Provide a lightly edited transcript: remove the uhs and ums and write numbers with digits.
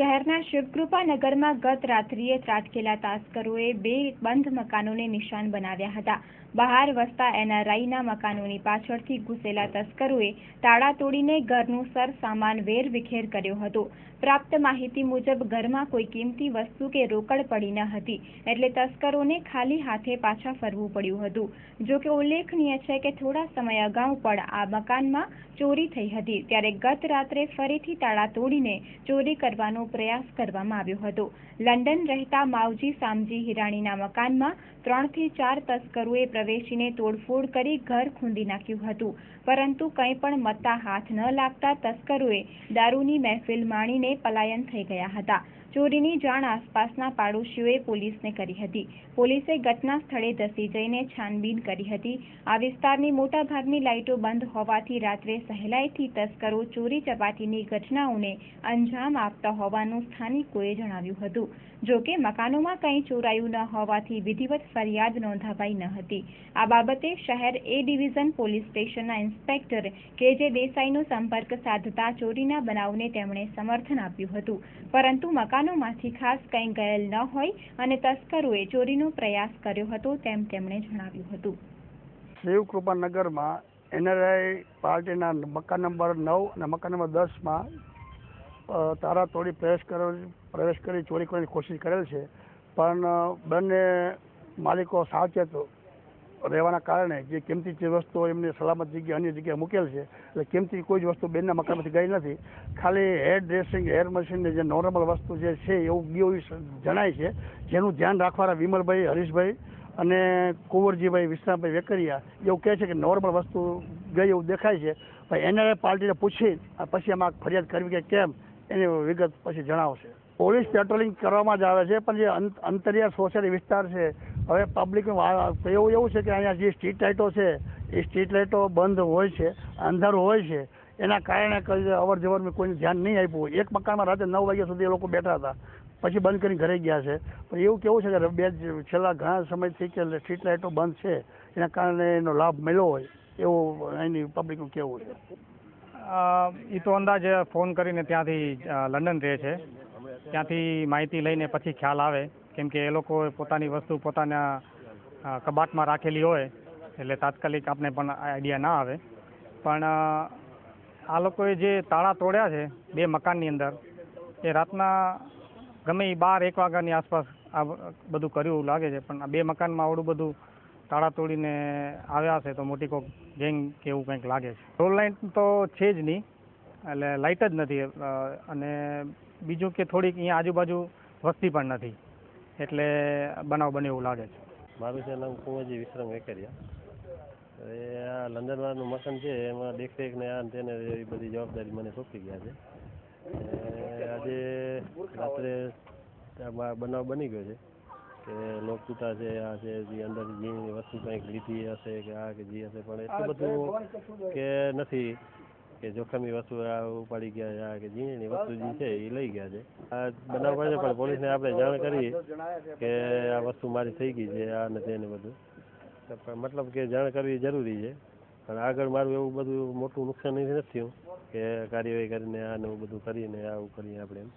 શહેરના શિવકૃપાનગરમાં ગત રાત્રિએ ત્રાટકેલા તસ્કરોએ બે બંધ મકાનોને નિશાન બનાવ્યા હતા। બહાર વસતા એનઆરઆઈના મકાનોની પાછળથી ઘૂસેલા તસ્કરોએ તાળા તોડીને ઘરનું સરસામાન વેરવિખેર કર્યો હતો। પ્રાપ્ત માહિતી મુજબ ઘરમાં કોઈ કિંમતી વસ્તુ કે રોકડ પડી ન હતી, એટલે તસ્કરોને ખાલી હાથે પાછા ફરવું પડ્યું હતું। જો કે ઉલ્લેખનીય છે કે થોડા સમય અગાઉ પણ આ મકાનમાં ચોરી થઈ હતી, ત્યારે ગત રાત્રે ફરીથી તાળા તોડીને ચોરી કરવાનો પ્રયાસ કરવામાં આવ્યો હતો। લંડન રહેતા માવજી સામજી હિરાણીના મકાનમાં 3 થી 4 તસ્કરોએ પ્રવેશીને તોડફોડ કરી ઘર ખૂંદી નાખ્યું હતું, પરંતુ કંઈ પણ મત્તા હાથ ન લાગતા તસ્કરોએ દારૂની મહેફિલ માણીને પલાયન થઈ ગયા હતા। ચોરીની જાણ આસપાસના પાડોશીઓએ પોલીસને કરી હતી। પોલીસે ઘટના સ્થળે ધસી જઈને છાનબીન કરી હતી। આ વિસ્તારની મોટાભાગની લાઇટો બંધ હોવાથી રાત્રે સહેલાઈથી તસ્કરો ચોરી ચપાટીની ઘટનાઓને અંજામ આપતા હોવાનું સ્થાનિકોએ જણાવ્યું હતું। જો કે મકાનોમાં કંઈ ચોરાયું ન હોવાથી વિધિવત ફરિયાદ નોંધાવાઈ ન હતી। આ બાબતે શહેર એ ડિવિઝન પોલીસ સ્ટેશનના ઇન્સ્પેક્ટર કે.જે. દેસાઈનો સંપર્ક સાધતા ચોરીના બનાવને તેમણે સમર્થન આપ્યું હતું, પરંતુ મકાનોમાંથી ખાસ કંઈ ગયેલ ન હોય અને તસ્કરોએ ચોરીનો પ્રયાસ કર્યો હતો તેમ તેમણે જણાવ્યું હતું। શિવકૃપાનગરમાં એનઆરઆઈ પાર્ટીના મકાન નંબર 9 અને મકાન નંબર 10માં તાળા તોડી પ્રવેશ કરી ચોરી કરવાની કોશિશ કરેલ છે, પણ બંને માલિકો સાવચેત રહેવાના કારણે જે કિંમતી ચીજ વસ્તુઓ એમની સલામત જગ્યાએ અન્ય જગ્યાએ મૂકેલ છે, એટલે કિંમતી કોઈ જ વસ્તુ બેનના મકાનમાંથી ગઈ નથી। ખાલી હેર ડ્રેસિંગ, હેર મશીનની જે નોર્મલ વસ્તુ જે છે એવું ગયું જણાય છે, જેનું ધ્યાન રાખવાના વિમલભાઈ, હરીશભાઈ અને કુંવરજીભાઈ, વિશ્રામભાઈ વેકરિયા એવું કહે છે કે નોર્મલ વસ્તુ ગઈ એવું દેખાય છે। ભાઈ એનઆરઆઈ પાર્ટીને પૂછી પછી આમાં ફરિયાદ કરવી કે કેમ એની વિગત પછી જણાવશે। પોલીસ પેટ્રોલિંગ કરવામાં જ આવે છે, પણ જે અંતરિયાળ સોસાયટી વિસ્તાર છે, હવે પબ્લિકનું એવું છે કે અહીંયા જે સ્ટ્રીટ લાઇટો છે એ સ્ટ્રીટ લાઇટો બંધ હોય છે, અંધારું હોય છે, એના કારણે કોઈ અવર જવરમાં કોઈને ધ્યાન નહીં આપ્યું હોય। એક મકાનમાં રાતે 9 વાગ્યા સુધી એ લોકો બેઠા હતા, પછી બંધ કરીને ઘરે ગયા છે। પણ એવું કેવું છે કે છેલ્લા ઘણા સમયથી કે સ્ટ્રીટ લાઇટો બંધ છે, એના કારણે એનો લાભ મળ્યો હોય એવું અહીંની પબ્લિકનું કહેવું છે। એ તો અંદાજે ફોન કરીને ત્યાંથી લંડન રહે છે, ત્યાંથી માહિતી લઈને પછી ખ્યાલ આવે, કેમ કે એ લોકો પોતાની વસ્તુ પોતાના કબાટમાં રાખેલી હોય એટલે તાત્કાલિક આપણે પણ આઈડિયા ના આવે। પણ આ લોકોએ જે તાળા તોડ્યા છે 2 મકાનની અંદર, એ રાતના ગમે એ 12-1 વાગ્યાની આસપાસ આ બધું કર્યું લાગે છે, પણ આ 2 મકાનમાં આવડું બધું તાળા તોડીને આવ્યા છે તો મોટી કોઈક ગેંગ કે એવું કંઈક લાગે છે। રોડ લાઇટ તો છે જ નહીં, એટલે લાઇટ જ નથી, અને બીજું કે થોડીક અહીંયા આજુબાજુ વસ્તી પણ નથી, એટલે બનાવ બને એવું લાગે છે। મારું છે નામ કુંવરજી વિશ્રામ વેકરિયા। એ આ લંડનવાળાનું મકાન છે એમાં દેખરેખને આ તેને એ બધી જવાબદારી મને સોંપી ગયા છે। આજે રાત્રે બનાવ બની ગયો છે કે લોક તૂટા છે, આ છે જે અંદર જીની વસ્તુ કંઈક લીધી હશે કે આ કે જે હશે, પણ એટલું બધું કે નથી કે જોખમી વસ્તુ આ ઉપાડી ગયા કે જીની વસ્તુ જે છે એ લઈ ગયા છે। આ બનાવ બને પણ પોલીસને આપણે જાણ કરીએ કે આ વસ્તુ મારી થઈ ગઈ છે આ ને તેને બધું, મતલબ કે જાણ કરવી જરૂરી છે, પણ આગળ મારું એવું બધું મોટું નુકસાન નથી થયું કે કાર્યવાહી કરીને આને બધું કરીને આવું કરીએ આપણે એમ।